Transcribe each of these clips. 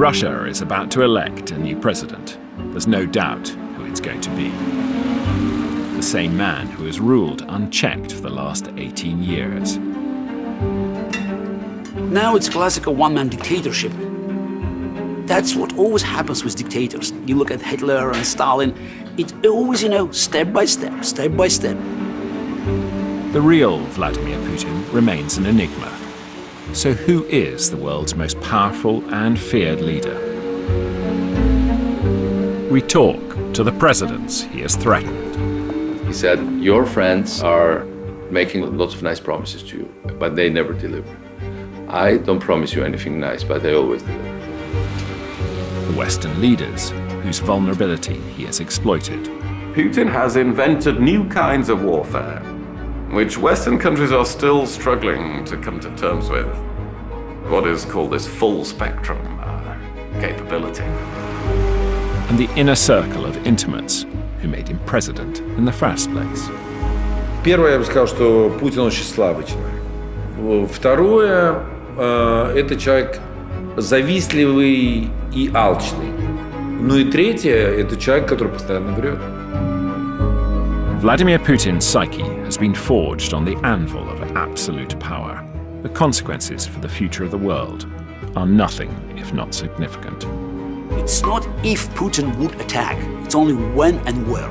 Russia is about to elect a new president. There's no doubt who it's going to be. The same man who has ruled unchecked for the last 18 years. Now it's classical one-man dictatorship. That's what always happens with dictators. You look at Hitler and Stalin, it's always, step by step, step by step. The real Vladimir Putin remains an enigma. So who is the world's most powerful and feared leader? We talk to the presidents he has threatened. He said, your friends are making lots of nice promises to you, but they never deliver. I don't promise you anything nice, but they always deliver. The Western leaders whose vulnerability he has exploited. Putin has invented new kinds of warfare, which Western countries are still struggling to come to terms with. What is called this full spectrum capability. And the inner circle of intimates who made him president in the first place. Первое, я бы сказал, что Путин очень слабый человек. Второе, это человек завистливый и алчный. Ну и третье, это человек, который постоянно врет. Vladimir Putin's psyche has been forged on the anvil of absolute power. The consequences for the future of the world are nothing if not significant. It's not if Putin would attack, it's only when and where.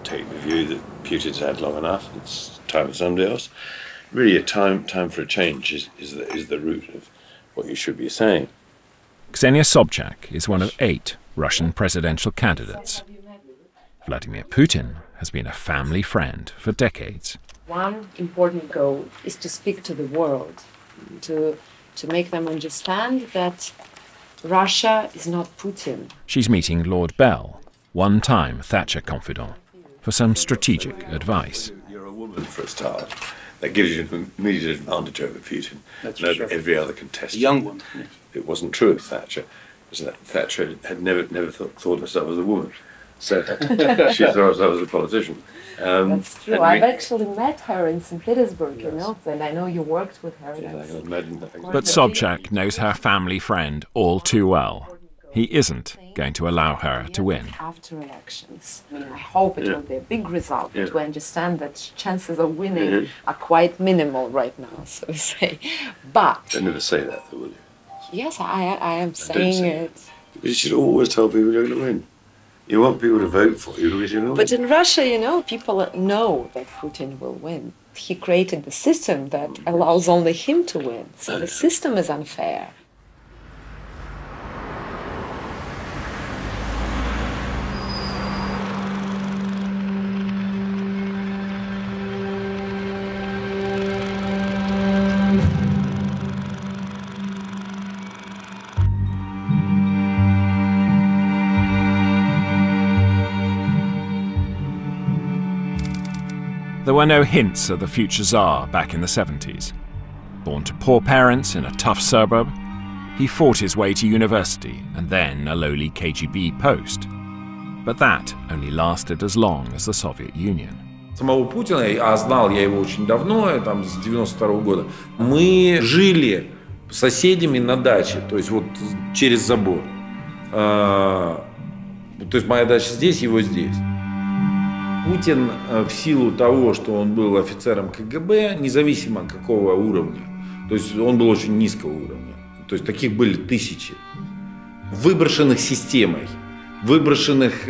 Take the view that Putin's had long enough. It's time for somebody else. Really, a time for a change is the root of what you should be saying. Ksenia Sobchak is one of 8 Russian presidential candidates. Vladimir Putin has been a family friend for decades. One important goal is to speak to the world, to make them understand that Russia is not Putin. She's meeting Lord Bell, one-time Thatcher confidant, for some strategic advice. You're a woman for a start. That gives you an immediate advantage over Putin and over every other contestant. A young one. It wasn't true of Thatcher. Thatcher had never thought of herself as a woman. So she thought of herself as a politician. That's true. I've actually met her in St. Petersburg, and I know you worked with her. But Sobchak knows her family friend all too well. He isn't going to allow her to win. After elections, I hope it will be a big result, but we understand that chances of winning are quite minimal right now, so to say. But Don't never say that, though, will you? yes, I am saying it. Because you should always tell people you're going to win. You want people to vote for you because you're going to win. But in Russia, people know that Putin will win. He created the system that allows only him to win, so the system is unfair. There were no hints of the future Tsar back in the 70s. Born to poor parents in a tough suburb, he fought his way to university and then a lowly KGB post. But that only lasted as long as the Soviet Union. Самого Путина, а знал я его очень давно, там с 92-го года, мы жили соседями на даче, то есть вот через забор. То есть моя дача здесь, его здесь. Путин в силу того, что он был офицером КГБ, независимо какого уровня, то есть он был очень низкого уровня, то есть таких были тысячи, выброшенных системой, выброшенных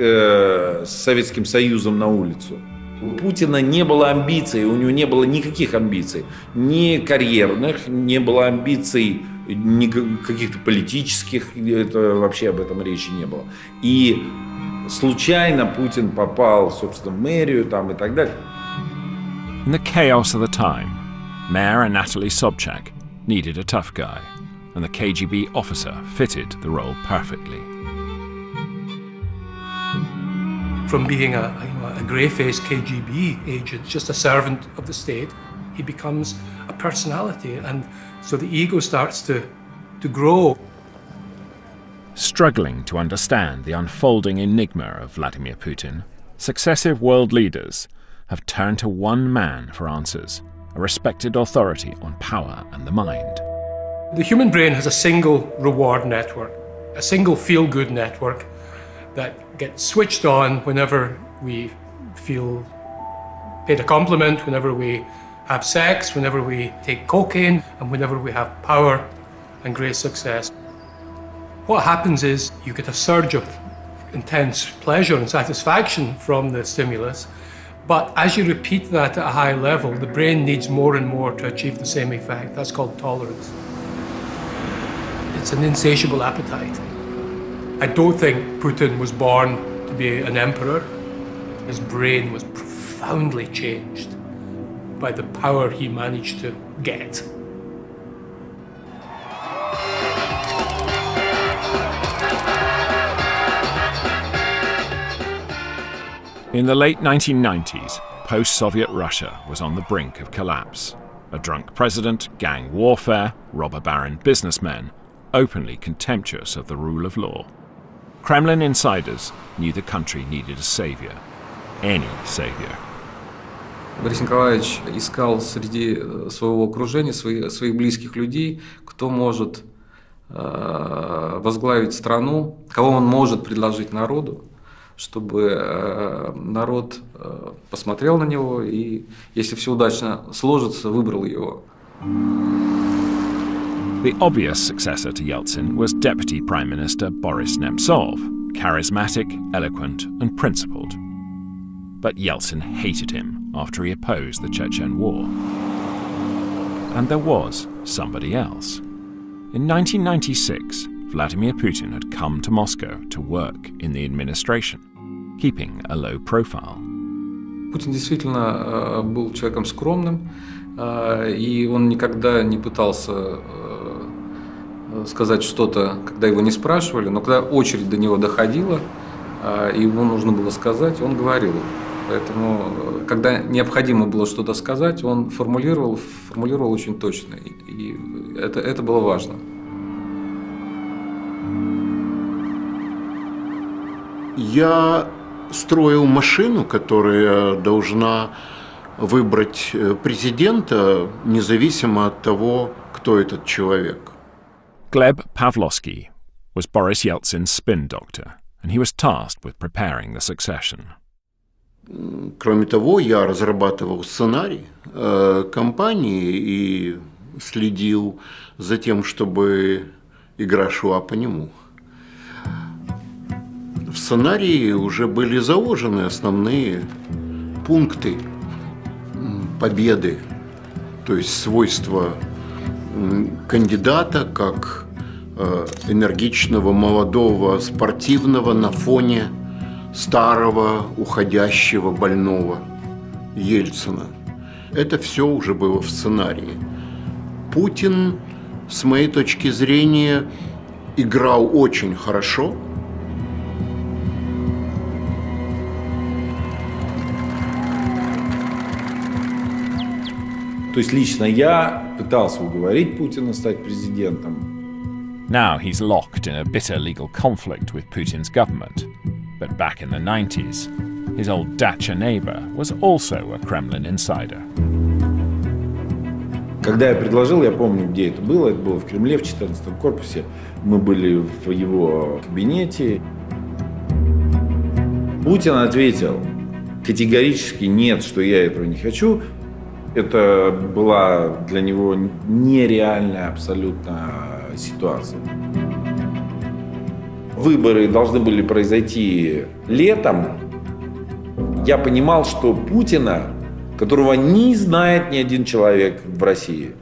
Советским Союзом на улицу. У Путина не было амбиций, у него не было никаких амбиций, ни карьерных, не было амбиций ни каких-то политических, это вообще об этом речи не было. И случайно Путин попал, собственно, в мэрию там и так далее. In the chaos of the time, Mayor Anatoly Sobchak needed a tough guy, and the KGB officer fitted the role perfectly. From being a grey-faced KGB agent, just a servant of the state, he becomes a personality, and so the ego starts to grow. Struggling to understand the unfolding enigma of Vladimir Putin, successive world leaders have turned to one man for answers, a respected authority on power and the mind. The human brain has a single reward network, a single feel-good network that gets switched on whenever we feel paid a compliment, whenever we have sex, whenever we take cocaine, and whenever we have power and great success. What happens is you get a surge of intense pleasure and satisfaction from the stimulus, but as you repeat that at a high level, the brain needs more and more to achieve the same effect. That's called tolerance. It's an insatiable appetite. I don't think Putin was born to be an emperor. His brain was profoundly changed by the power he managed to get. In the late 1990s, post-Soviet Russia was on the brink of collapse. A drunk president, gang warfare, robber baron businessmen, openly contemptuous of the rule of law. Kremlin insiders knew the country needed a savior. Any savior. Борис Николаевич искал среди своего окружения, своих близких людей, кто может возглавить страну, кого он может предложить народу, чтобы народ посмотрел на него и, если все удачно сложится, выбрал его. The obvious successor to Yeltsin was Deputy Prime Minister Boris Nemtsov, charismatic, eloquent, and principled. But Yeltsin hated him after he opposed the Chechen War. And there was somebody else. In 1996, Vladimir Putin had come to Moscow to work in the administration, keeping a low profile. Путин действительно был человеком скромным, и он никогда не пытался сказать что-то, когда его не спрашивали, но когда очередь до него доходила, и ему нужно было сказать, он говорил. Поэтому, когда необходимо было что-то сказать, он формулировал очень точно, и это было важно. Я строил машину, которая должна выбрать президента, независимо от того, кто этот человек. Gleb Pavlovsky was Boris Yeltsin's spin doctor, and he was tasked with preparing the succession. Кроме того, я разрабатывал сценарий кампании и следил за тем, чтобы игра шла по нему. В сценарии уже были заложены основные пункты победы, то есть свойства кандидата как энергичного, молодого, спортивного на фоне старого, уходящего, больного Ельцина. Это все уже было в сценарии. Путин, с моей точки зрения, играл очень хорошо. То есть лично я пытался уговорить Путина стать президентом. Now he's locked in a bitter legal conflict with Putin's government. But back in the 90s, his old dacha neighbor was also a Kremlin insider. Когда я предложил, я помню, где это было в Кремле, в 14-м корпусе. Мы были в его кабинете. Путин ответил категорически нет, что я этого не хочу. Это была для него нереальная абсолютно ситуация. Выборы должны были произойти летом. Я понимал, что Путина, которого не знает ни один человек в России,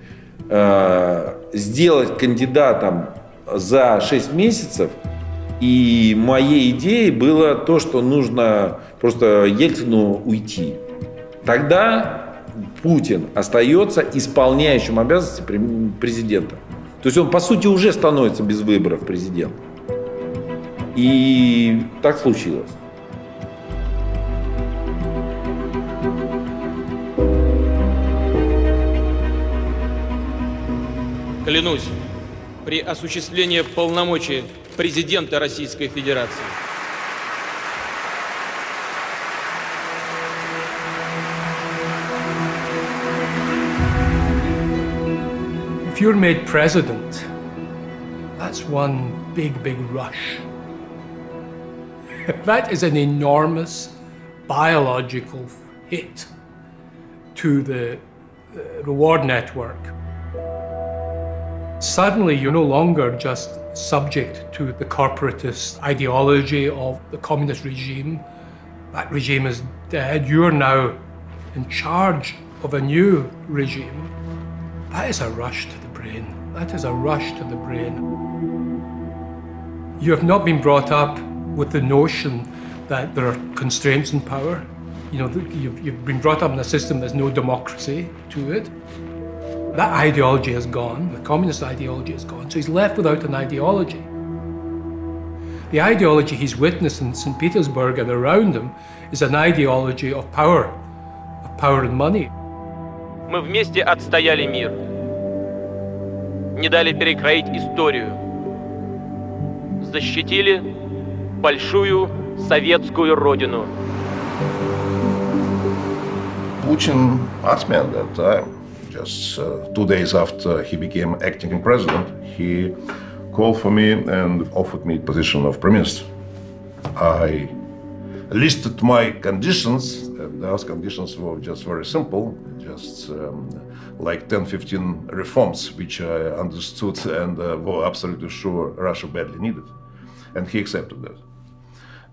сделать кандидатом за 6 месяцев. И моей идеей было то, что нужно просто Ельцину уйти. Тогда Путин остается исполняющим обязанности президента. То есть он, по сути, уже становится без выборов президентом. И так случилось. Клянусь при осуществлении полномочий президента Российской Федерации. If you're made president, that's one big rush. That is an enormous biological hit to the reward network. Suddenly, you're no longer just subject to the corporatist ideology of the communist regime. That regime is dead. You're now in charge of a new regime. That is a rush to the brain. That is a rush to the brain. You have not been brought up with the notion that there are constraints in power. You know, you've been brought up in a system there's no democracy to it. That ideology has gone, the communist ideology has gone, so he's left without an ideology. The ideology he's witnessed in St. Petersburg and around him is an ideology of power and money. Мы вместе отстояли мир, не дали перекроить историю, защитили большую советскую родину. Putin asked me at that time, just 2 days after he became acting president, he called for me and offered me the position of prime minister. I listed my conditions, and those conditions were just very simple, just like 10-15 reforms, which I understood and were absolutely sure Russia badly needed. And he accepted that.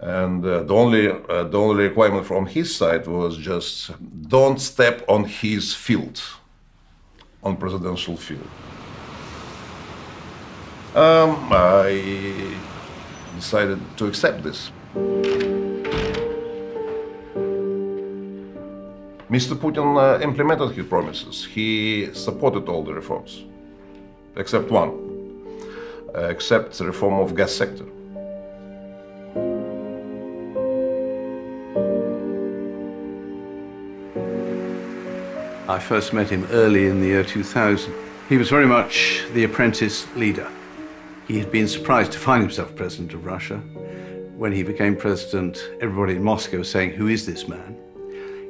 And the only requirement from his side was just don't step on his field, on presidential field. I decided to accept this. Mr. Putin implemented his promises. He supported all the reforms, except one, except the reform of gas sector. I first met him early in the year 2000. He was very much the apprentice leader. He had been surprised to find himself president of Russia. When he became president, everybody in Moscow was saying, "Who is this man?"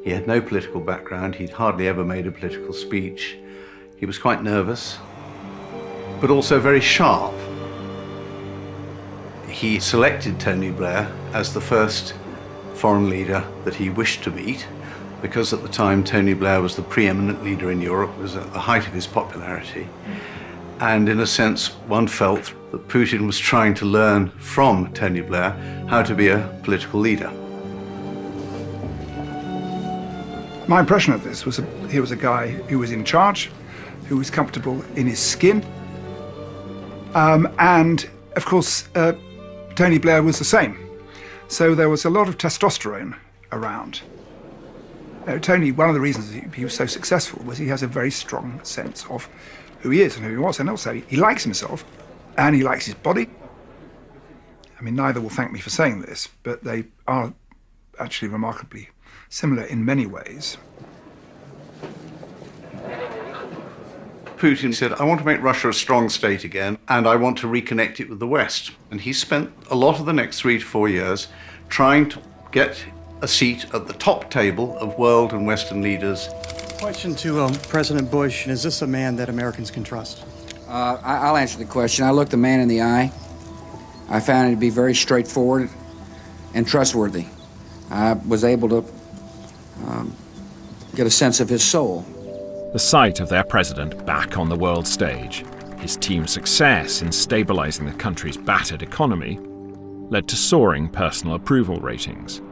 He had no political background. He'd hardly ever made a political speech. He was quite nervous, but also very sharp. He selected Tony Blair as the first foreign leader that he wished to meet, because at the time Tony Blair was the preeminent leader in Europe, was at the height of his popularity. And in a sense, one felt that Putin was trying to learn from Tony Blair how to be a political leader. My impression of this was he was a guy who was in charge, who was comfortable in his skin. And of course, Tony Blair was the same. So there was a lot of testosterone around. Tony, one of the reasons he was so successful was he has a very strong sense of who he is and who he was, and also he likes himself and he likes his body. I mean, neither will thank me for saying this, but they are actually remarkably similar in many ways. Putin said, "I want to make Russia a strong state again, and I want to reconnect it with the West." And he spent a lot of the next 3 to 4 years trying to get a seat at the top table of world and Western leaders. Question to President Bush, is this a man that Americans can trust? I'll answer the question. I looked the man in the eye. I found him to be very straightforward and trustworthy. I was able to get a sense of his soul. The sight of their president back on the world stage, his team's success in stabilizing the country's battered economy, led to soaring personal approval ratings,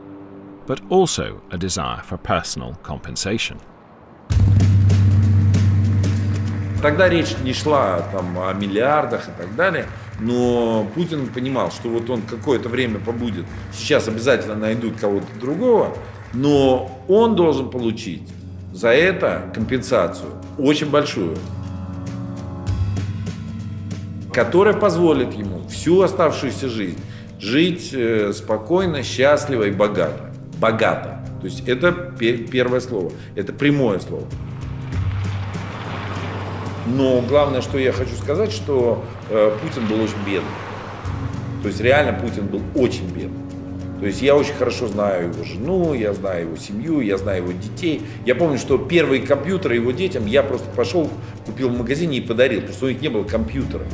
but also a desire for personal compensation. Тогда речь не шла там о миллиардах и так далее, но Путин понимал, что вот он какое-то время побудет, сейчас обязательно найдут кого-то другого, но он должен получить за это компенсацию, очень большую, которая позволит ему всю оставшуюся жизнь жить спокойно, счастливо и богато. Богато. То есть это первое слово, это прямое слово. Но главное, что я хочу сказать, что Путин был очень бедный. То есть реально Путин был очень бедный. То есть я очень хорошо знаю его жену, я знаю его семью, я знаю его детей. Я помню, что первые компьютеры его детям я просто пошел, купил в магазине и подарил, потому что у них не было компьютера.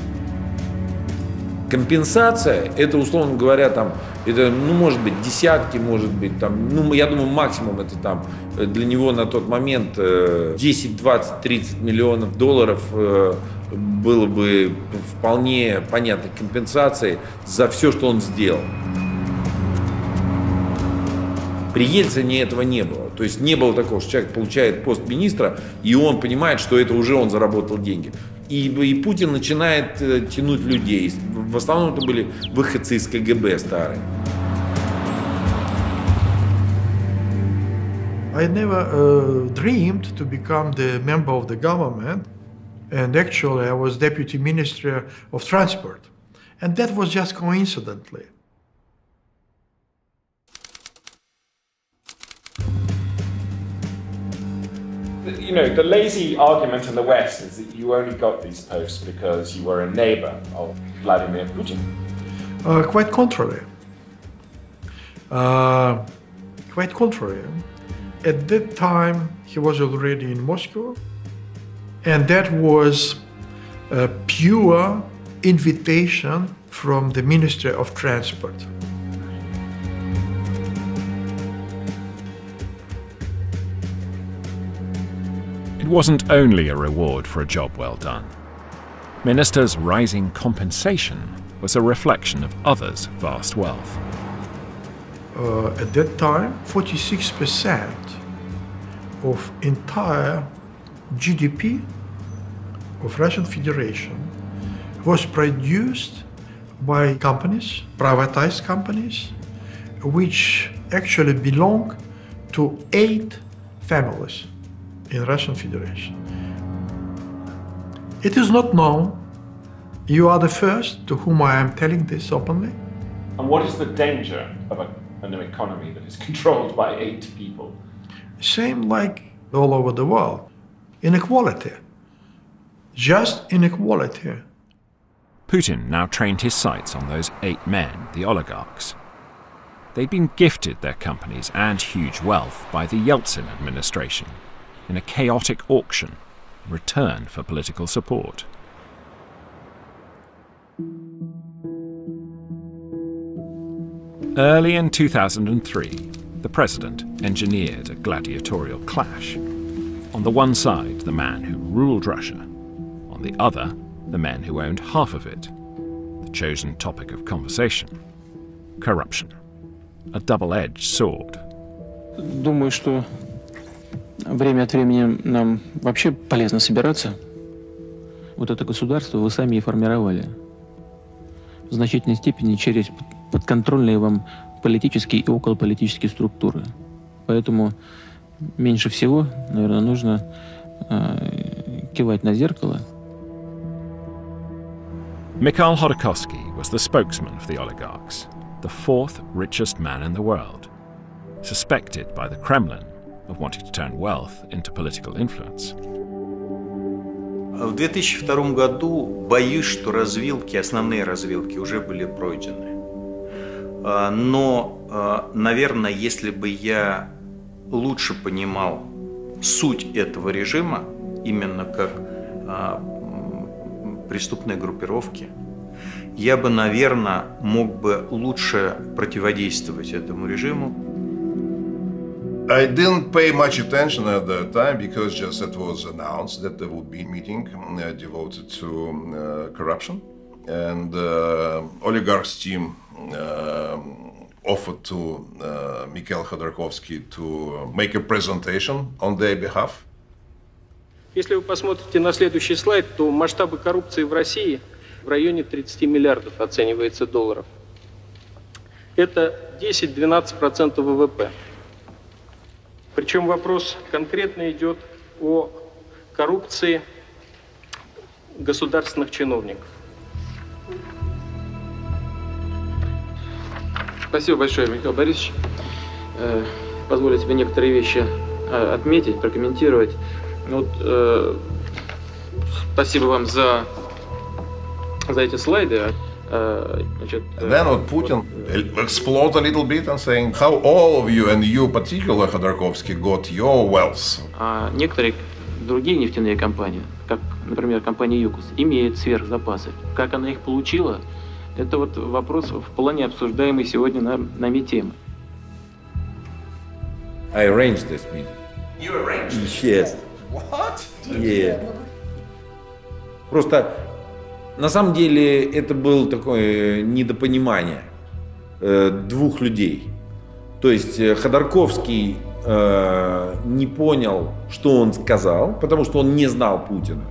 Компенсация, это, условно говоря, там, это, ну, может быть, десятки, может быть, там, ну, я думаю, максимум это там для него на тот момент 10, 20, 30 миллионов долларов было бы вполне понятной компенсацией за все, что он сделал. При Ельцине этого не было. То есть не было такого, что человек получает пост министра, и он понимает, что это уже он заработал деньги. И Путин начинает тянуть людей. В основном это были выходцы из КГБ старые. I never dreamed to become the member of the government, and actually I was deputy minister of transport, and that was just coincidentally. You know, the lazy argument in the West is that you only got these posts because you were a neighbor of Vladimir Putin. Quite contrary. Quite contrary. At that time, he was already in Moscow, and that was a pure invitation from the Ministry of Transport. It wasn't only a reward for a job well done. Ministers' rising compensation was a reflection of others' vast wealth. At that time, 46% of entire GDP of Russian Federation was produced by companies, privatized companies, which actually belong to 8 families in Russian Federation. It is not known. You are the first to whom I am telling this openly. And what is the danger of an economy that is controlled by 8 people? Same like all over the world. Inequality. Just inequality. Putin now trained his sights on those 8 men, the oligarchs. They'd been gifted their companies and huge wealth by the Yeltsin administration in a chaotic auction in return for political support. Early in 2003, the president engineered a gladiatorial clash. On the one side, the man who ruled Russia. On the other, the men who owned half of it. The chosen topic of conversation: corruption. A double-edged sword. Думаю, что время от времени нам вообще полезно собираться. Вот это государство вы сами и формировали. В значительной степени через подконтрольные вам политические и околополитические структуры. Поэтому меньше всего, наверное, нужно кивать на зеркало. Mikhail Khodorkovsky was the spokesman of the oligarchs, the 4th richest man in the world, suspected by the Kremlin of wanting to turn wealth into political influence. В 2002 году боюсь, что развилки, основные развилки уже были пройдены. Но, наверное, если бы я лучше понимал суть этого режима, именно как преступной группировки, я бы, наверное, мог бы лучше противодействовать этому режиму. I didn't pay much attention at that time because just it was announced that there would be a meeting devoted to corruption, and oligarchs team offered to Mikhail Khodorkovsky to make a presentation on their behalf. Если вы посмотрите на следующий слайд, то масштабы коррупции в России в районе 30 миллиардов оценивается долларов. Это 10-12% ВВП. Причем вопрос конкретно идет о коррупции государственных чиновников. Спасибо большое, Михаил Борисович. Позволю себе некоторые вещи отметить, прокомментировать. Вот, Спасибо вам за эти слайды. Then Putin exploded a little bit and saying how all of you, and you particular, Khodorkovsky, got your wealth. Некоторые другие нефтяные компании, как, например, компания ЮКОС, имеют сверхзапасы. Как она их получила, это вот вопрос вполне обсуждаемый сегодня нами темы. I arranged this meeting. You arranged it? Yes. What? Yeah. Просто на самом деле это было такое недопонимание двух людей. То есть Ходорковский не понял, что он сказал, потому что он не знал Путина.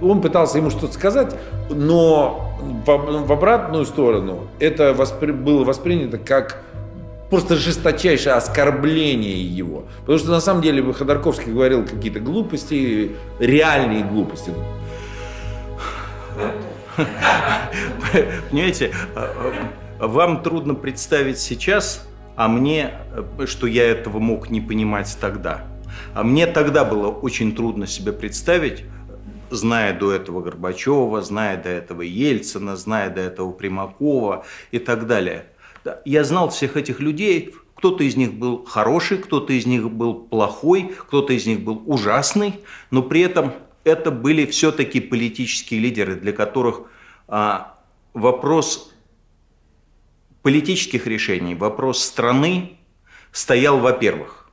Он пытался ему что-то сказать, но в обратную сторону это было воспринято как просто жесточайшее оскорбление его. Потому что на самом деле Ходорковский говорил какие-то глупости, реальные глупости. Понимаете, вам трудно представить сейчас, а мне, что я этого мог не понимать тогда. А мне тогда было очень трудно себе представить, зная до этого Горбачева, зная до этого Ельцина, зная до этого Примакова и так далее. Я знал всех этих людей, кто-то из них был хороший, кто-то из них был плохой, кто-то из них был ужасный, но при этом это были все-таки политические лидеры, для которых вопрос политических решений, вопрос страны стоял, во-первых.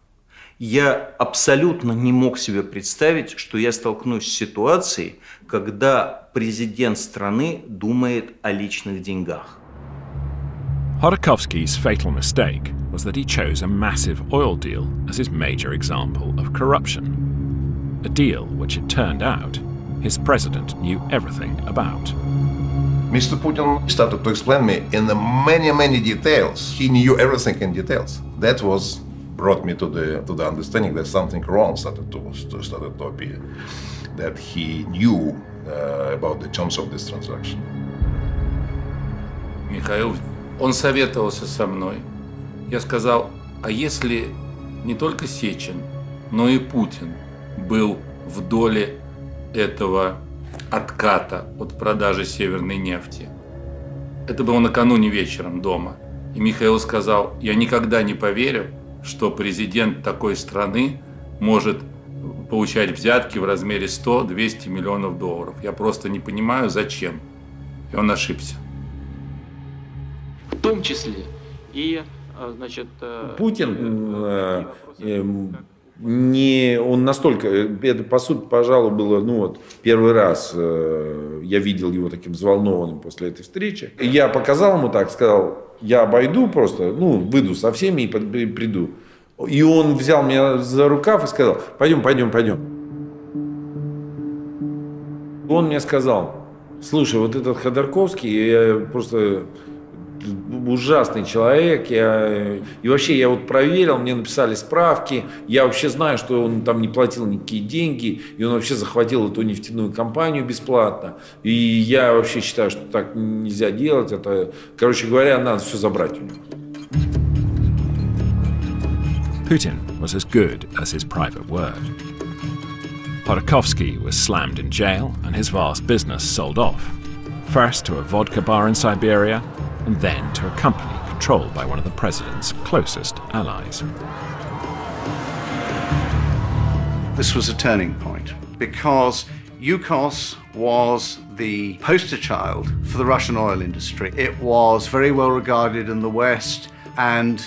Я абсолютно не мог себе представить, что я столкнусь с ситуацией, когда президент страны думает о личных деньгах. Khodorkovsky's fatal mistake was that he chose a massive oil deal as his major example of corruption. A deal which, it turned out, his president knew everything about. Mr. Putin started to explain me in the many details. He knew everything in details. That was brought me to the understanding that something wrong started to appear. That he knew about the terms of this transaction. Михаил, он советовался со мной. Я сказал, а если не только Сечин, но и Путин был в доле этого отката от продажи северной нефти. Это было накануне вечером дома. И Михаил сказал, я никогда не поверю, что президент такой страны может получать взятки в размере 100-200 миллионов долларов. Я просто не понимаю, зачем. И он ошибся. В том числе и, значит... Путин он настолько, это по сути, пожалуй, было, первый раз я видел его таким взволнованным после этой встречи. Я показал ему так, сказал, я обойду просто, выйду со всеми и приду. И он взял меня за рукав и сказал, пойдем. Он мне сказал, слушай, вот этот Ходорковский, я просто... ужасный человек, и вообще я вот проверил, мне написали справки, я вообще знаю, что он там не платил никакие деньги, и он вообще захватил эту нефтяную компанию бесплатно, и я вообще считаю, что так нельзя делать, это, короче говоря, надо все забрать у него. Putin was as good as his private word. Khodorkovsky was slammed in jail and his vast business sold off, first to a vodka bar in Siberia, and then to a company controlled by one of the president's closest allies. This was a turning point because Yukos was the poster child for the Russian oil industry. It was very well regarded in the West, and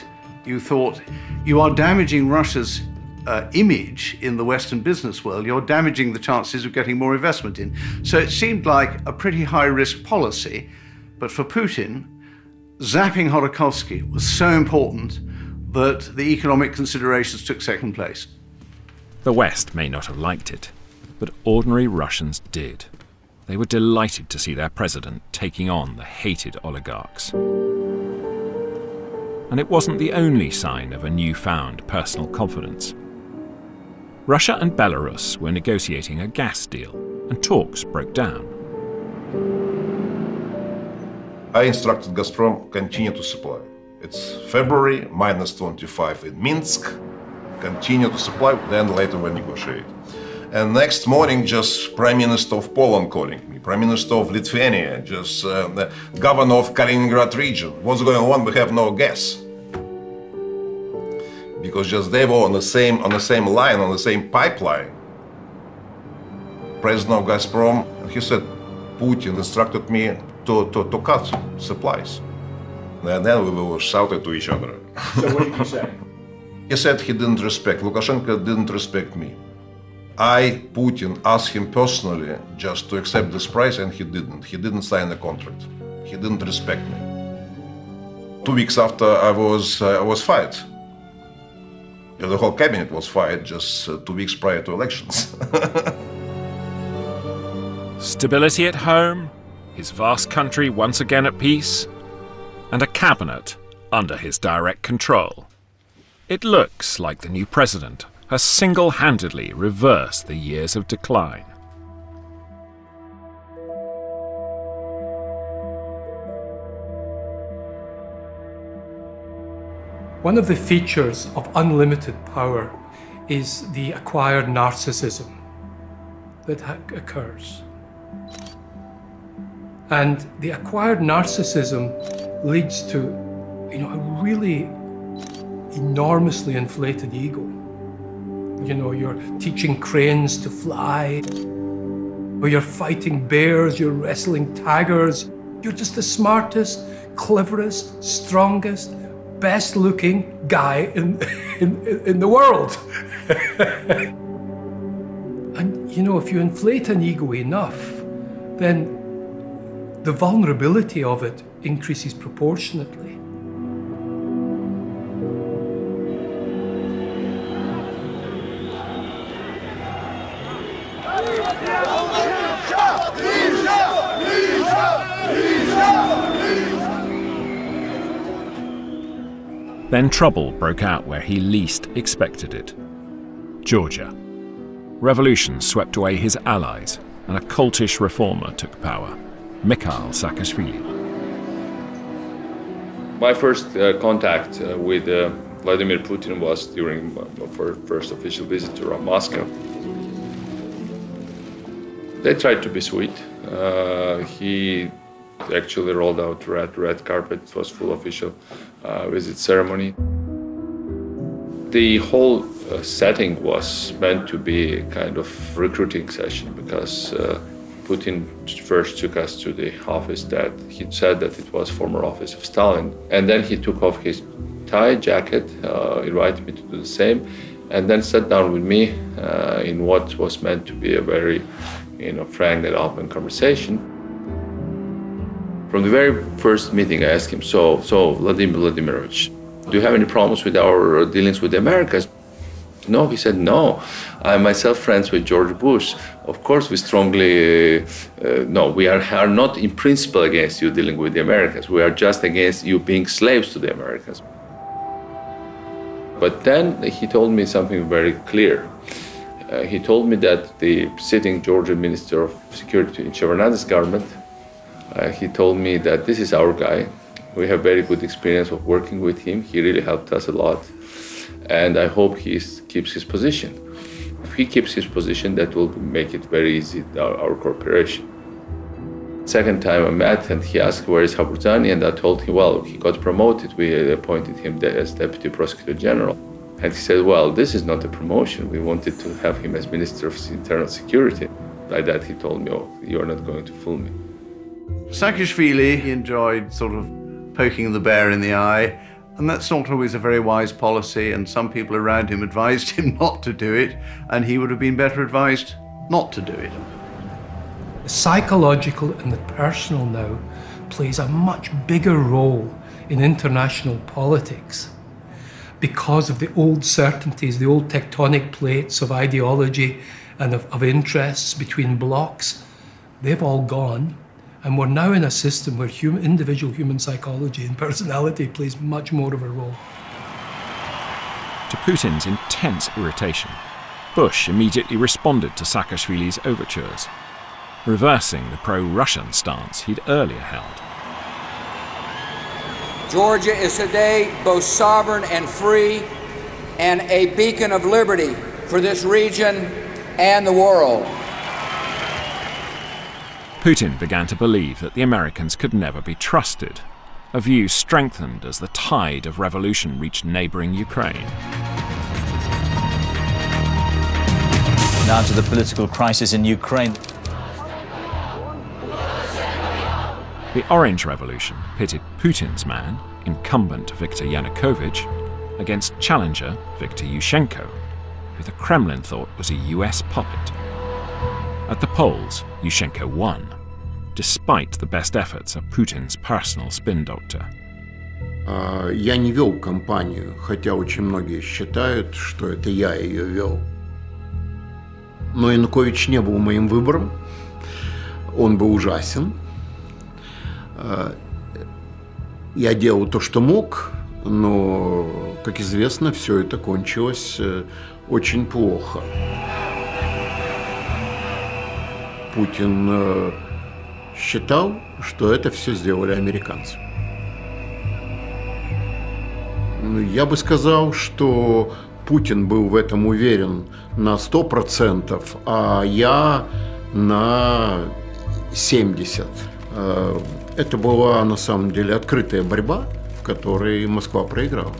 you thought, you are damaging Russia's image in the Western business world, you're damaging the chances of getting more investment in. So it seemed like a pretty high-risk policy, but for Putin, zapping Khodorkovsky was so important that the economic considerations took second place. The West may not have liked it, but ordinary Russians did. They were delighted to see their president taking on the hated oligarchs. And it wasn't the only sign of a newfound personal confidence. Russia and Belarus were negotiating a gas deal, and talks broke down. I instructed Gazprom continue to supply. It's February, -25 in Minsk. Continue to supply, then later we'll negotiate. And next morning, just Prime Minister of Poland calling me, Prime Minister of Lithuania, just the governor of Kaliningrad region. What's going on? We have no gas. Because just they were on the same line, on the same pipeline. President of Gazprom, he said, Putin instructed me to cut supplies. And then we will shout to each other. So what did you say? He said he didn't respect, Lukashenko didn't respect me. I, Putin, asked him personally just to accept this price, and he didn't. He didn't sign the contract. He didn't respect me. 2 weeks after I was fired. The whole cabinet was fired just 2 weeks prior to elections. Stability at home, his vast country once again at peace, and a cabinet under his direct control. It looks like the new president has single-handedly reversed the years of decline. One of the features of unlimited power is the acquired narcissism that occurs. And the acquired narcissism leads to, a really enormously inflated ego. You're teaching cranes to fly, or you're fighting bears, you're wrestling tigers. You're just the smartest, cleverest, strongest, best-looking guy in the world. And, if you inflate an ego enough, then the vulnerability of it increases proportionately. Then trouble broke out where he least expected it. Georgia. Revolution swept away his allies, and a cultish reformer took power, Mikhail Saakashvili. My first contact with Vladimir Putin was during my first official visit to Moscow. They tried to be sweet. He actually rolled out red carpet. It was full official visit ceremony. The whole setting was meant to be a kind of recruiting session because Putin first took us to the office that he said that it was former office of Stalin. And then he took off his tie, jacket, invited me to do the same, and then sat down with me in what was meant to be a very frank and open conversation. From the very first meeting, I asked him, so Vladimir Vladimirovich, do you have any problems with our dealings with the Americans? No, he said, no. I'm myself friends with George Bush. Of course, we strongly, no, we are not in principle against you dealing with the Americans. We are just against you being slaves to the Americans. But then he told me something very clear. He told me that the sitting Georgian Minister of Security in Shevardnadze's government, he told me that this is our guy. We have very good experience of working with him. He really helped us a lot. And I hope he keeps his position. If he keeps his position, that will make it very easy, our cooperation. Second time I met and he asked, where is Haburtani? And I told him, well, he got promoted. We appointed him as Deputy Prosecutor General. And he said, well, this is not a promotion. We wanted to have him as Minister of Internal Security. Like that, he told me, oh, you're not going to fool me. Saakashvili enjoyed sort of poking the bear in the eye, and that's not always a very wise policy, and some people around him advised him not to do it, and he would have been better advised not to do it. The psychological and the personal now plays a much bigger role in international politics because of the old certainties, the old tectonic plates of ideology and of interests between blocs. They've all gone. And we're now in a system where individual human psychology and personality plays much more of a role. To Putin's intense irritation, Bush immediately responded to Saakashvili's overtures, reversing the pro-Russian stance he'd earlier held. Georgia is today both sovereign and free, and a beacon of liberty for this region and the world. Putin began to believe that the Americans could never be trusted, a view strengthened as the tide of revolution reached neighbouring Ukraine. Now to the political crisis in Ukraine. The Orange Revolution pitted Putin's man, incumbent Viktor Yanukovych, against challenger Viktor Yushchenko, who the Kremlin thought was a US puppet. At the polls, Yushchenko won, despite the best efforts of Putin's personal spin doctor. Я не вел кампанию, хотя очень многие считают, что это я ее вел. Но Янукович не был моим выбором, он был ужасен. Я делал то, что мог, но, как известно, все это кончилось очень плохо. Путин считал, что это все сделали американцы. Я бы сказал, что Путин был в этом уверен на 100%, а я на 70%. Это была на самом деле открытая борьба, в которой Москва проиграла.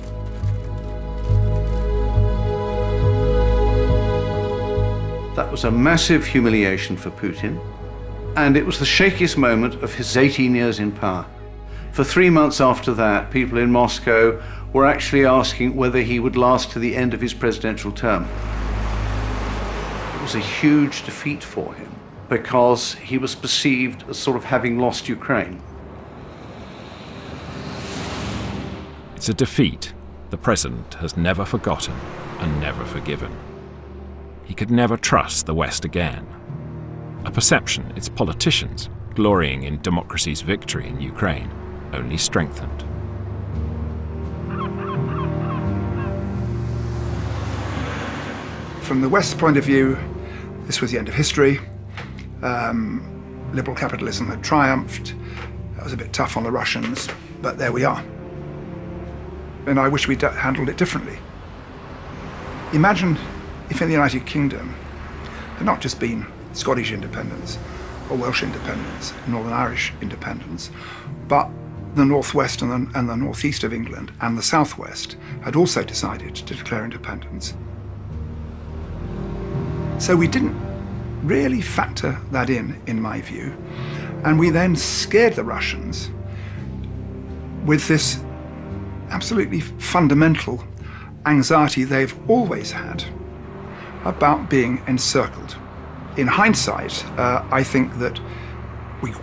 That was a massive humiliation for Putin, and it was the shakiest moment of his 18 years in power. For 3 months after that, people in Moscow were actually asking whether he would last to the end of his presidential term. It was a huge defeat for him, because he was perceived as sort of having lost Ukraine. It's a defeat the president has never forgotten and never forgiven. He could never trust the West again. A perception its politicians, glorying in democracy's victory in Ukraine, only strengthened. From the West's point of view, this was the end of history. Liberal capitalism had triumphed. That was a bit tough on the Russians, but there we are. And I wish we'd handled it differently. Imagine if in the United Kingdom had not just been Scottish independence or Welsh independence, Northern Irish independence, but the northwest and the northeast of England and the southwest had also decided to declare independence. So we didn't really factor that in my view, and we then scared the Russians with this absolutely fundamental anxiety they've always had about being encircled. In hindsight, I think that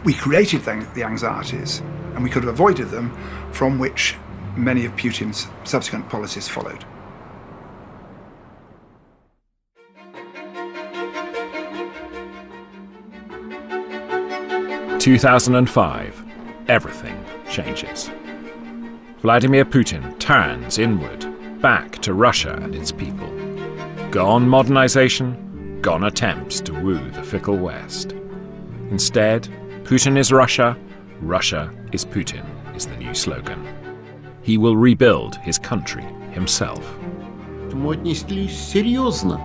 we created the anxieties, and we could have avoided them, from which many of Putin's subsequent policies followed. In 2005, everything changes. Vladimir Putin turns inward, back to Russia and its people. Gone modernization, gone attempts to woo the fickle West. Instead, Putin is Russia, Russia is Putin is the new slogan. He will rebuild his country himself. Мы отнеслись серьезно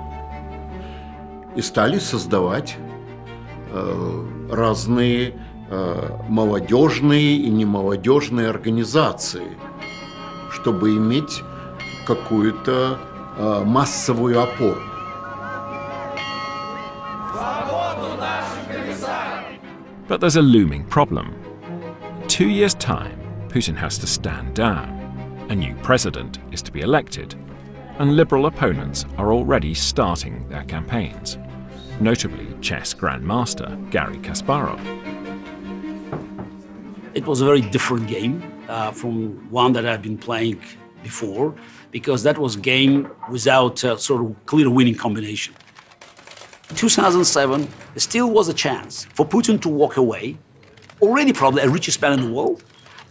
и стали создавать разные молодежные и немолодежные организации, чтобы иметь какую-то массовую опору. But there's a looming problem. 2 years' time, Putin has to stand down. A new president is to be elected, and liberal opponents are already starting their campaigns, notably chess grandmaster Garry Kasparov. It was a very different game from one that I've been playing before, because that was a game without a sort of clear winning combination. In 2007, there still was a chance for Putin to walk away, already probably the richest man in the world,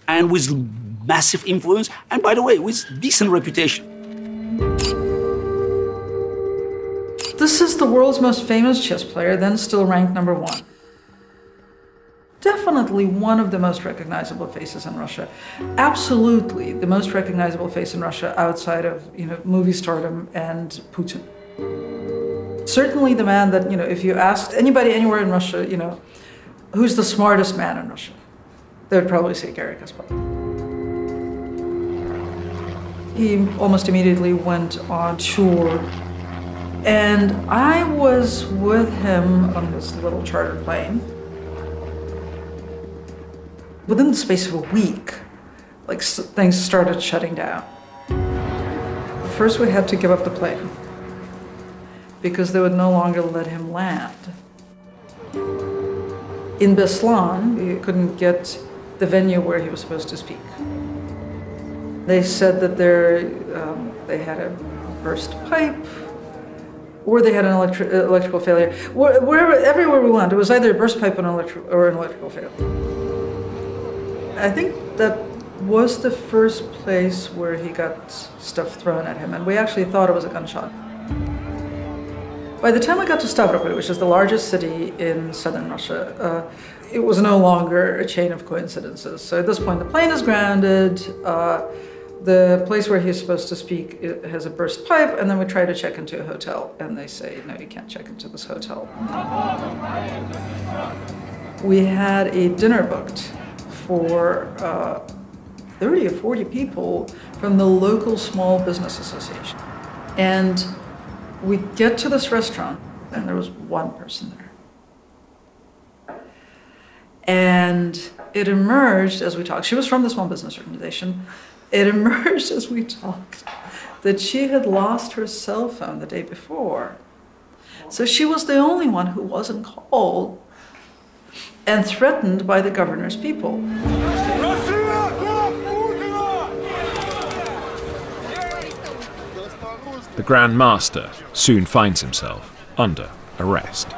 and with massive influence, and by the way, with decent reputation. This is the world's most famous chess player, then still ranked #1. Definitely one of the most recognizable faces in Russia. Absolutely the most recognizable face in Russia outside of, movie stardom and Putin. Certainly the man that, if you asked anybody anywhere in Russia, who's the smartest man in Russia, they would probably say Garry Kasparov. He almost immediately went on tour, and I was with him on this little charter plane. Within the space of a week, things started shutting down. First, we had to give up the plane because they would no longer let him land. In Beslan, we couldn't get the venue where he was supposed to speak. They said that they had a burst pipe, or they had an electrical failure. Everywhere we went, it was either a burst pipe or an electrical failure. I think that was the first place where he got stuff thrown at him, and we actually thought it was a gunshot. By the time I got to Stavropol, which is the largest city in southern Russia, it was no longer a chain of coincidences. So at this point, the plane is grounded. The place where he's supposed to speak has a burst pipe, and then we try to check into a hotel, and they say, no, you can't check into this hotel. We had a dinner booked for 30 or 40 people from the local small business association. And we get to this restaurant, and there was one person there. And it emerged as we talked, she was from the small business organization, it emerged as we talked that she had lost her cell phone the day before. So she was the only one who wasn't called and threatened by the governor's people. The Grand Master soon finds himself under arrest.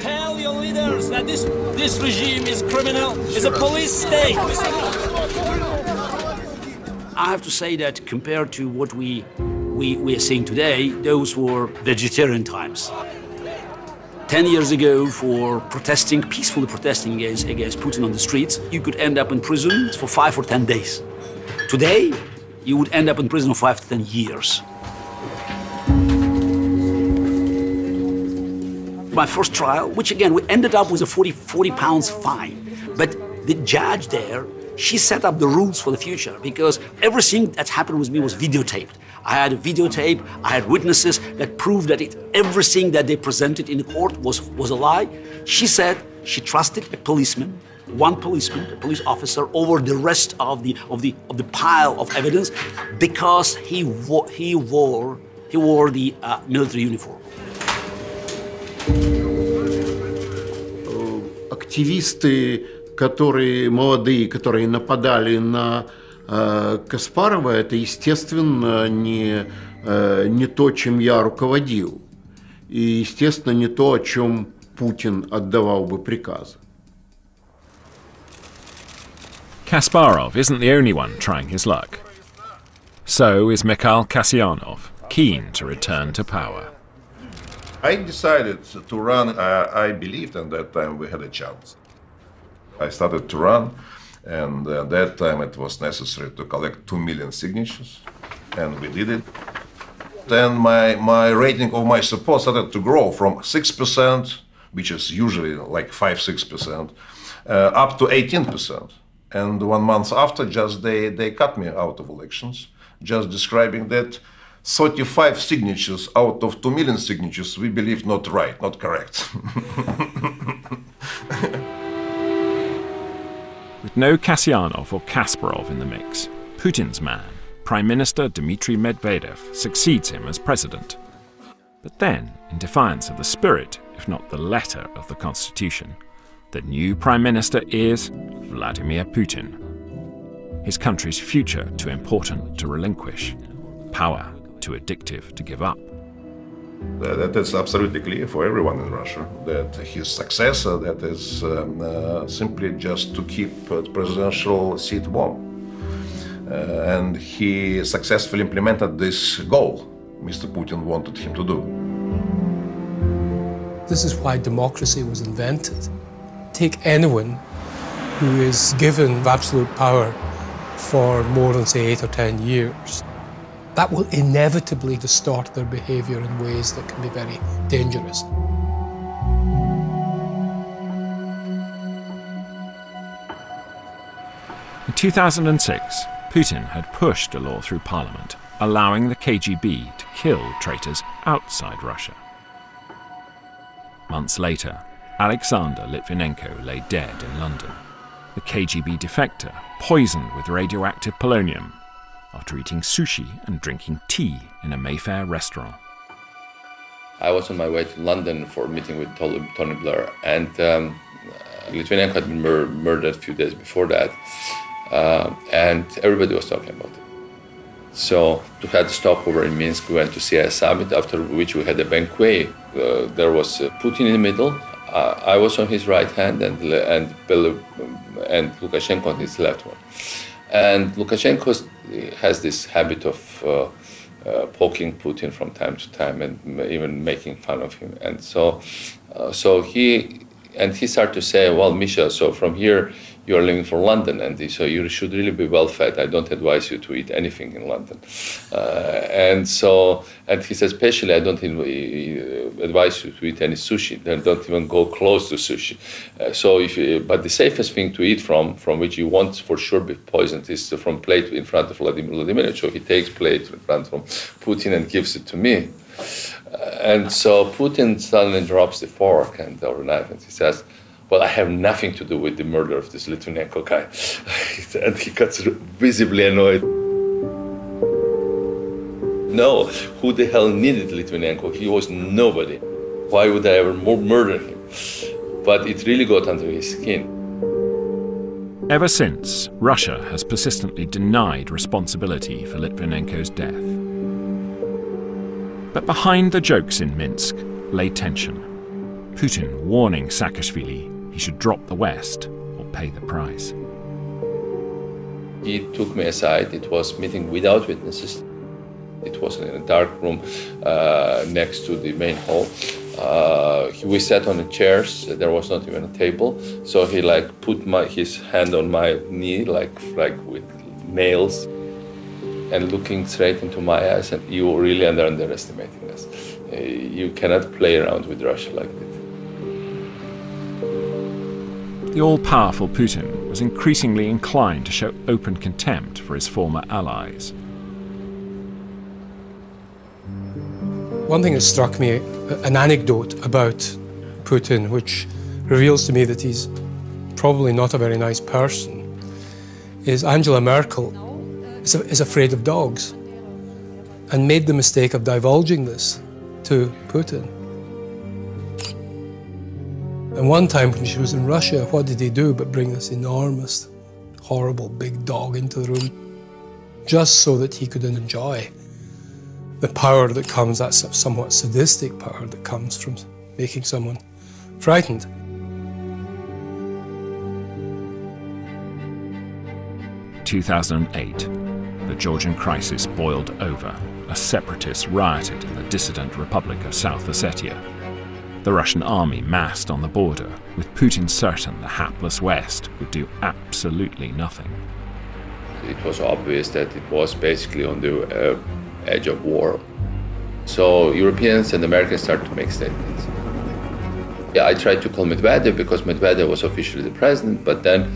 Tell your leaders that this regime is criminal, is a police state. I have to say that compared to what we are seeing today, those were vegetarian times. 10 years ago, for peacefully protesting against Putin on the streets, you could end up in prison for 5 or 10 days. Today, you would end up in prison for 5 to 10 years. My first trial, which again, we ended up with a 40 pounds fine. But the judge there, she set up the rules for the future because everything that happened with me was videotaped. I had a videotape, I had witnesses that proved that everything that they presented in the court was a lie. She said she trusted a policeman, a police officer, over the rest of the pile of evidence because he wore the military uniform. Активисты, молодые, которые нападали на Каспарова, это, естественно, не то, чем я руководил. И, естественно, не то, о чем Путин отдавал бы приказы. Kasparov isn't the only one trying his luck. So is Mikhail Kasyanov, keen to return to power. I decided to run. I believed at that time we had a chance. I started to run, and at that time it was necessary to collect 2 million signatures, and we did it. Then my rating of my support started to grow from 6%, which is usually like 5-6%, up to 18%. And 1 month after, just they cut me out of elections, just describing that 35 signatures out of 2 million signatures we believe not right, not correct. With no Kasyanov or Kasparov in the mix, Putin's man, Prime Minister Dmitry Medvedev, succeeds him as president. But then, in defiance of the spirit, if not the letter of the constitution, the new Prime Minister is Vladimir Putin. His country's future too important to relinquish, power too addictive to give up. That is absolutely clear for everyone in Russia, that his successor, that is simply just to keep the presidential seat warm. And he successfully implemented this goal Mr. Putin wanted him to do. This is why democracy was invented. Take anyone who is given absolute power for more than, say, 8 or 10 years, that will inevitably distort their behaviour in ways that can be very dangerous. In 2006, Putin had pushed a law through parliament allowing the KGB to kill traitors outside Russia. Months later, Alexander Litvinenko lay dead in London, the KGB defector poisoned with radioactive polonium after eating sushi and drinking tea in a Mayfair restaurant. I was on my way to London for a meeting with Tony Blair, and Litvinenko had been murdered a few days before that, and everybody was talking about it. So we had a stopover in Minsk. We went to see a summit, after which we had a banquet. There was Putin in the middle. I was on his right hand, and Lukashenko on his left one. And Lukashenko has this habit of poking Putin from time to time and even making fun of him. And so he started to say, well, Misha, so from here you are leaving for London, and so you should really be well fed. I don't advise you to eat anything in London. And he says, especially I don't advise you to eat any sushi. Then don't even go close to sushi. But the safest thing to eat from which you won't for sure be poisoned, is from plate in front of Vladimir Vladimirovich. So he takes plate in front of Putin and gives it to me. And so Putin suddenly drops the fork and or knife, and he says, well, I have nothing to do with the murder of this Litvinenko guy. And he got visibly annoyed. No, who the hell needed Litvinenko? He was nobody. Why would I ever murder him? But it really got under his skin. Ever since, Russia has persistently denied responsibility for Litvinenko's death. But behind the jokes in Minsk lay tension. Putin warning Saakashvili he should drop the West or pay the price. He took me aside. It was a meeting without witnesses. It was in a dark room next to the main hall. We sat on the chairs. There was not even a table. So he put his hand on my knee, like with nails, and looking straight into my eyes. And you really are underestimating us. You cannot play around with Russia like that. The all-powerful Putin was increasingly inclined to show open contempt for his former allies. One thing that struck me, an anecdote about Putin, which reveals to me that he's probably not a very nice person, is Angela Merkel is afraid of dogs and made the mistake of divulging this to Putin. And one time when she was in Russia, what did he do but bring this enormous, horrible big dog into the room just so that he could enjoy the power that comes, that somewhat sadistic power that comes from making someone frightened. In 2008, the Georgian crisis boiled over as separatists rioted in the dissident Republic of South Ossetia. The Russian army massed on the border, with Putin certain the hapless West would do absolutely nothing. It was obvious that it was basically on the edge of war. So Europeans and Americans started to make statements. Yeah, I tried to call Medvedev because Medvedev was officially the president, but then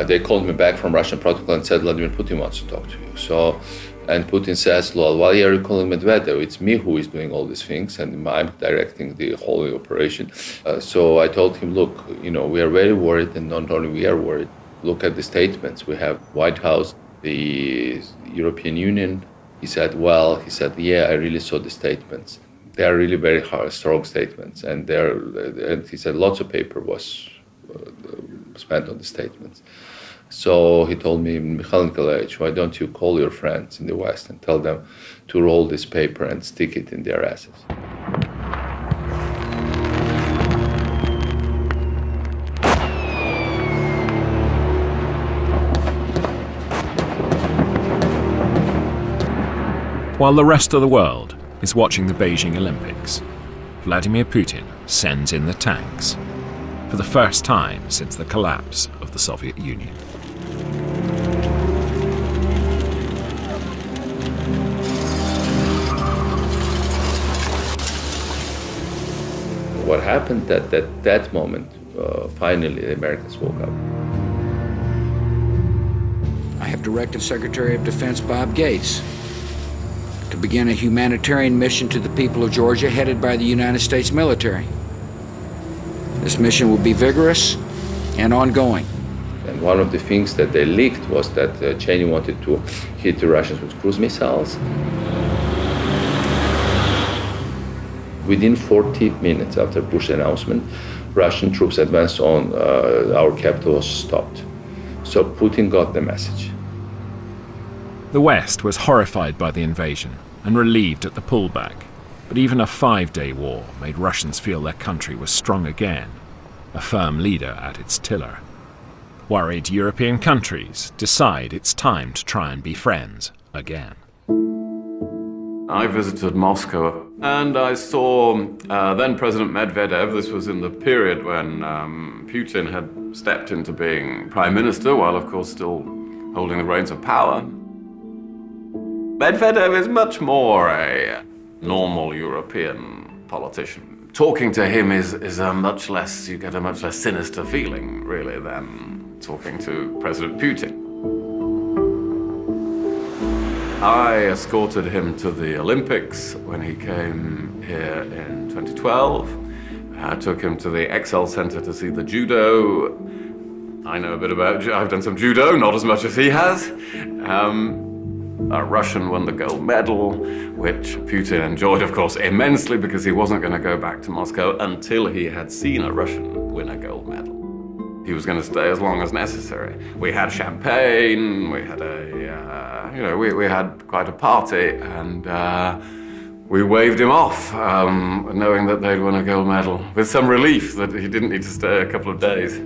they called me back from Russian protocol and said, Vladimir Putin wants to talk to you. And Putin says, well, why are you calling Medvedev? It's me who is doing all these things, and I'm directing the whole operation. So I told him, look, we are very worried, and not only we are worried. Look at the statements. We have White House, the European Union. He said, yeah, I really saw the statements. They are really very strong statements. And he said lots of paper was spent on the statements. So he told me, Mikhail Nikolaevich, why don't you call your friends in the West and tell them to roll this paper and stick it in their asses? While the rest of the world is watching the Beijing Olympics, Vladimir Putin sends in the tanks for the first time since the collapse of the Soviet Union. happened that at that moment, finally, the Americans woke up. I have directed Secretary of Defense Bob Gates to begin a humanitarian mission to the people of Georgia headed by the United States military. This mission will be vigorous and ongoing. And one of the things that they leaked was that Cheney wanted to hit the Russians with cruise missiles. Within 40 minutes after Bush's announcement, Russian troops advanced on our capital was stopped. So Putin got the message. The West was horrified by the invasion and relieved at the pullback, but even a 5-day war made Russians feel their country was strong again, a firm leader at its tiller. Worried European countries decide it's time to try and be friends again. I visited Moscow and I saw then President Medvedev. This was in the period when Putin had stepped into being prime minister, while of course still holding the reins of power. Medvedev is much more a normal European politician. Talking to him is a much less, you get a much less sinister feeling, really, than talking to President Putin. I escorted him to the Olympics when he came here in 2012. I took him to the Excel Center to see the judo. I know a bit about, I've done some judo, not as much as he has. A Russian won the gold medal, which Putin enjoyed, of course, immensely because he wasn't going to go back to Moscow until he had seen a Russian win a gold medal. He was going to stay as long as necessary. We had champagne, we had we had quite a party, and we waved him off, knowing that they'd won a gold medal, with some relief that he didn't need to stay a couple of days.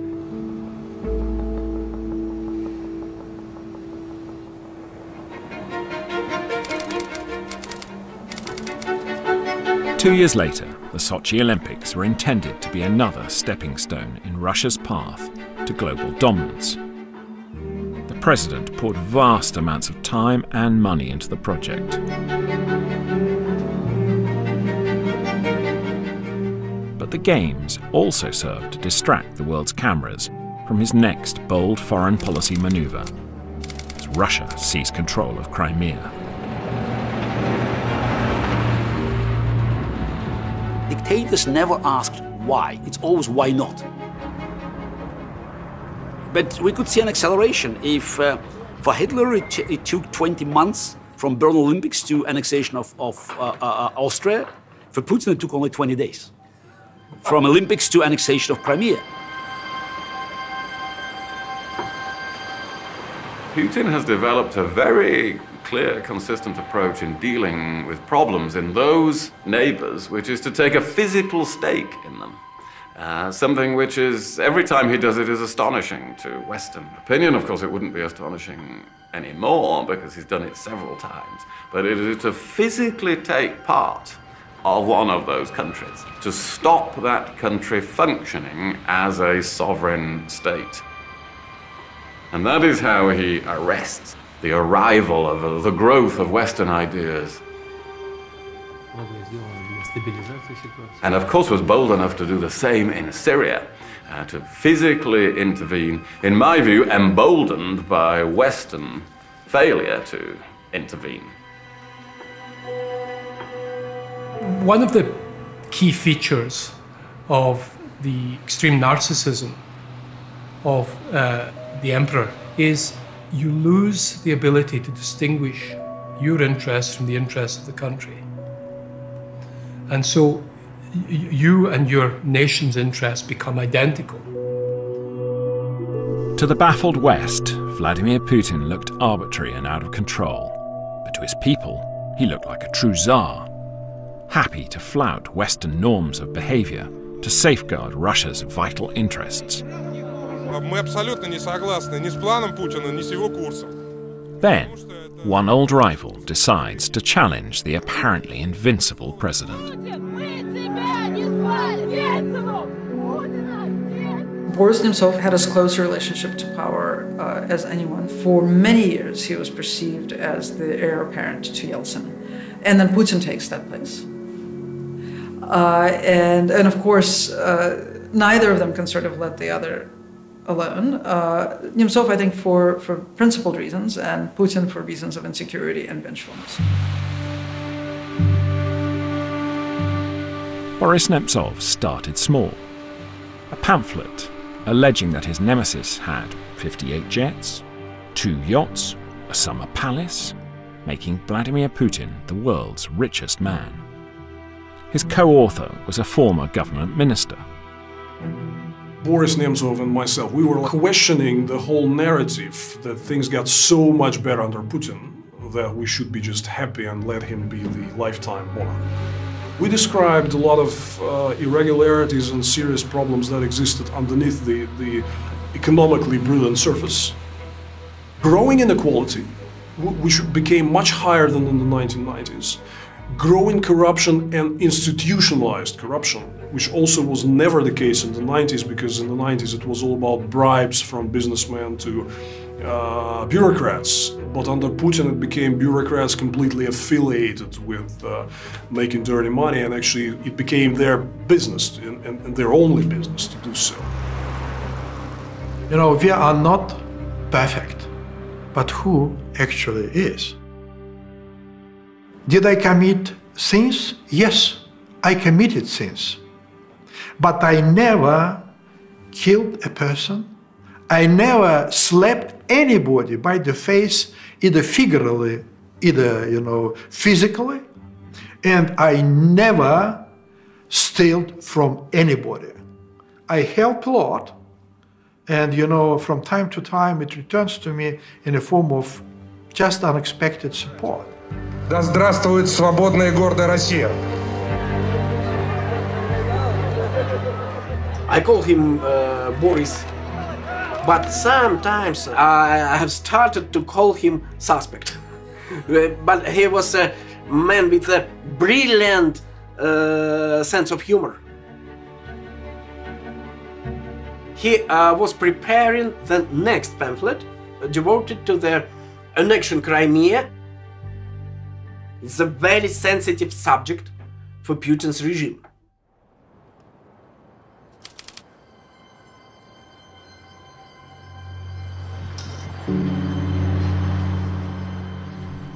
Two years later, the Sochi Olympics were intended to be another stepping stone in Russia's path to global dominance. The president poured vast amounts of time and money into the project. But the Games also served to distract the world's cameras from his next bold foreign policy maneuver, as Russia seized control of Crimea. Dictators never asked why. It's always why not. But we could see an acceleration if, for Hitler, it took 20 months from Berlin Olympics to annexation of Austria. For Putin, it took only 20 days. From Olympics to annexation of Crimea. Putin has developed a very clear, consistent approach in dealing with problems in those neighbors, which is to take a physical stake in them. Something which is, every time he does it, is astonishing to Western opinion. Of course, it wouldn't be astonishing anymore because he's done it several times. But it is to physically take part of one of those countries, to stop that country functioning as a sovereign state. And that is how he arrests the arrival of the growth of Western ideas. And of course was bold enough to do the same in Syria, to physically intervene, in my view, emboldened by Western failure to intervene. One of the key features of the extreme narcissism of the emperor is you lose the ability to distinguish your interests from the interests of the country. And so you and your nation's interests become identical. To the baffled West, Vladimir Putin looked arbitrary and out of control. But to his people, he looked like a true Tsar, happy to flout Western norms of behavior to safeguard Russia's vital interests. Мы абсолютно не согласны ни с планом Путина, ни с его курсом. Then, one old rival decides to challenge the apparently invincible president. Boris himself had as close a relationship to power as anyone. For many years, he was perceived as the heir apparent to Yeltsin. And then Putin takes that place. And of course, neither of them can sort of let the other alone. Nemtsov, I think, for principled reasons, and Putin for reasons of insecurity and vengefulness. Boris Nemtsov started small. A pamphlet alleging that his nemesis had 58 jets, 2 yachts, a summer palace, making Vladimir Putin the world's richest man. His co-author was a former government minister. Boris Nemtsov and myself, we were questioning the whole narrative that things got so much better under Putin that we should be just happy and let him be the lifetime monarch. We described a lot of irregularities and serious problems that existed underneath the economically brilliant surface. Growing inequality, which became much higher than in the 1990s, growing corruption and institutionalized corruption, which also was never the case in the 90s, because in the 90s it was all about bribes from businessmen to bureaucrats. But under Putin it became bureaucrats completely affiliated with making dirty money, and actually it became their business and their only business to do so. You know, we are not perfect, but who actually is? Did I commit sins? Yes, I committed sins. But I never killed a person. I never slapped anybody by the face, either figuratively, either, physically. And I never stole from anybody. I help a lot. And, from time to time, it returns to me in a form of just unexpected support. Да здравствует свободная и гордая Россия! I call him Boris, but sometimes I have started to call him suspect. But he was a man with a brilliant sense of humor. He was preparing the next pamphlet devoted to the annexion Crimea. It's a very sensitive subject for Putin's regime.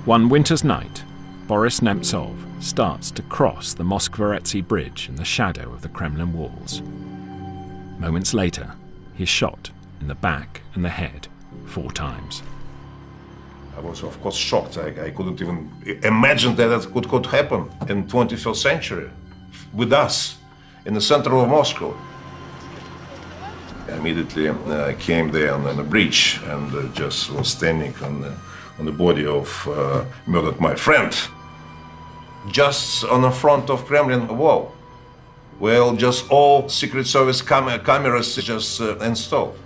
One winter's night, Boris Nemtsov starts to cross the Moskvoretsky Bridge in the shadow of the Kremlin walls. Moments later, he's shot in the back and the head 4 times. I was, of course, shocked. I couldn't even imagine that it could happen in the 21st century with us in the center of Moscow. I immediately came there on the bridge and just was standing on the body of murdered my friend, just on the front of Kremlin wall. Well, just all Secret Service cameras just installed.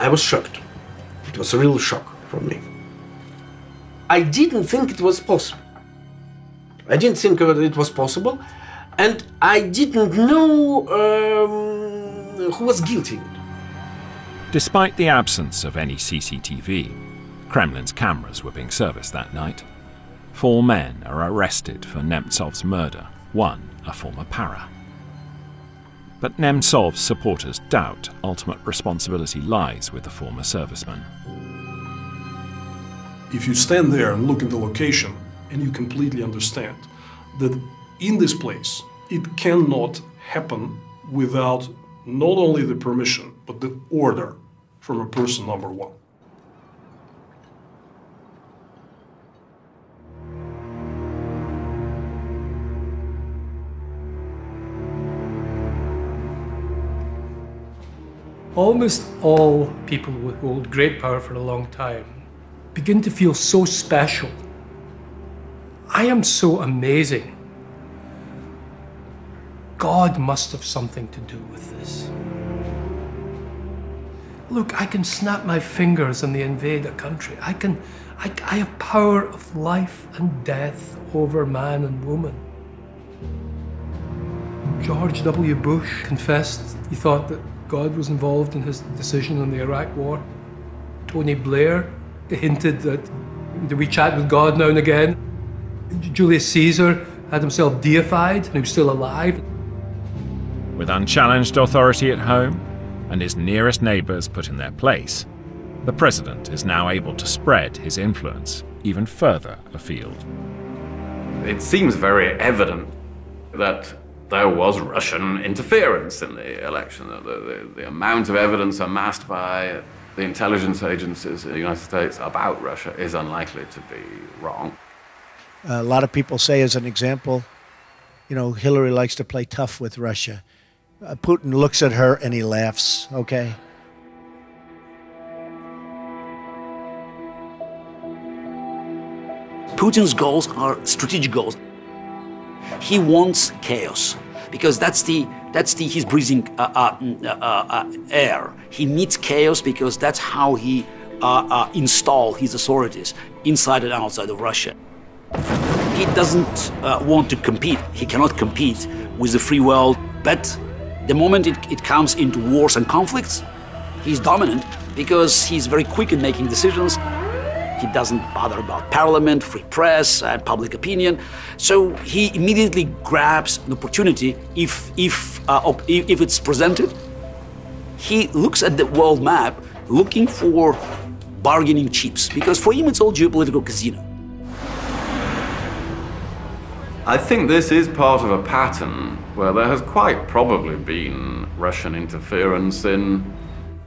I was shocked. It was a real shock for me. I didn't think it was possible. I didn't think it was possible, and I didn't know who was guilty. Despite the absence of any CCTV, Kremlin's cameras were being serviced that night. 4 men are arrested for Nemtsov's murder, one a former para. But Nemtsov's supporters doubt ultimate responsibility lies with the former serviceman. If you stand there and look at the location, and you completely understand that in this place, it cannot happen without not only the permission, but the order from a person number 1. Almost all people who hold great power for a long time begin to feel so special. I am so amazing. God must have something to do with this. Look, I can snap my fingers and they invade a country. I have power of life and death over man and woman. George W. Bush confessed he thought that God was involved in his decision on the Iraq War. Tony Blair hinted that we chat with God now and again. Julius Caesar had himself deified and he was still alive. With unchallenged authority at home and his nearest neighbours put in their place, the president is now able to spread his influence even further afield. It seems very evident that there was Russian interference in the election. The amount of evidence amassed by the intelligence agencies in the United States about Russia is unlikely to be wrong. A lot of people say, as an example, you know, Hillary likes to play tough with Russia. Putin looks at her and he laughs, okay? Putin's goals are strategic goals. He wants chaos because he's breathing air. He needs chaos because that's how he install his authorities inside and outside of Russia. He doesn't want to compete. He cannot compete with the free world, but the moment it comes into wars and conflicts, he's dominant because he's very quick in making decisions. He doesn't bother about parliament, free press, and public opinion. So he immediately grabs an opportunity if it's presented. He looks at the world map looking for bargaining chips because for him it's all geopolitical casino. I think this is part of a pattern where there has quite probably been Russian interference in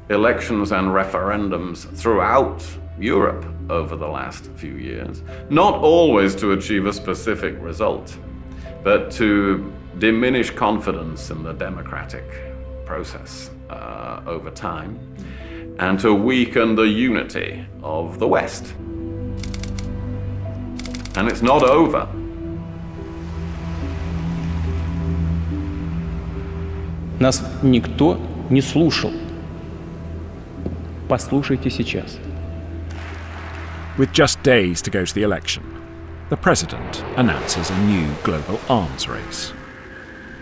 elections and referendums throughout Europe over the last few years, not always to achieve a specific result, but to diminish confidence in the democratic process over time, and to weaken the unity of the West. And it's not over. Нас никто не слушал. Послушайте сейчас. With just days to go to the election, the president announces a new global arms race,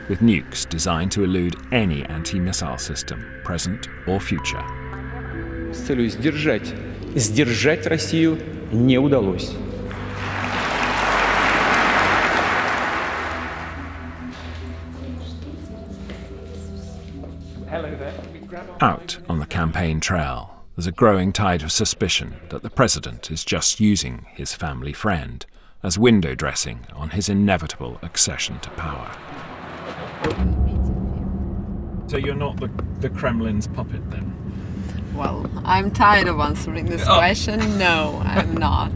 with nukes designed to elude any anti-missile system, present or future. С целью сдержать Россию не удалось. Out on the campaign trail, there's a growing tide of suspicion that the president is just using his family friend as window dressing on his inevitable accession to power. So you're not the Kremlin's puppet then? Well, I'm tired of answering this question. No, I'm not.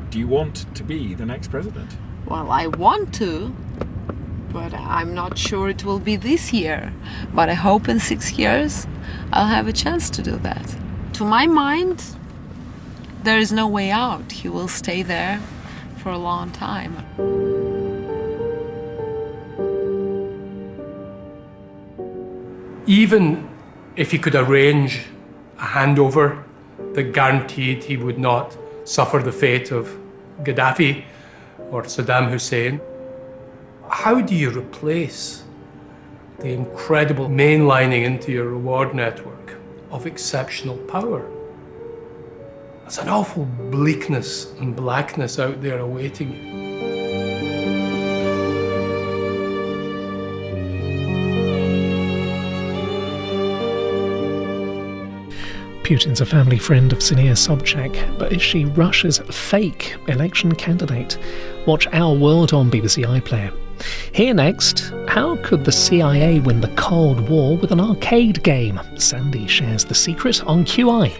Do you want to be the next president? Well, I want to, but I'm not sure it will be this year. But I hope in 6 years I'll have a chance to do that. To my mind, there is no way out. He will stay there for a long time. Even if he could arrange a handover that guaranteed he would not suffer the fate of Gaddafi or Saddam Hussein, how do you replace the incredible mainlining into your reward network of exceptional power? There's an awful bleakness and blackness out there awaiting you. Putin's a family friend of Sinea Sobchak, but is she Russia's fake election candidate? Watch Our World on BBC iPlayer. Here next, how could the CIA win the Cold War with an arcade game? Sandy shares the secret on QI.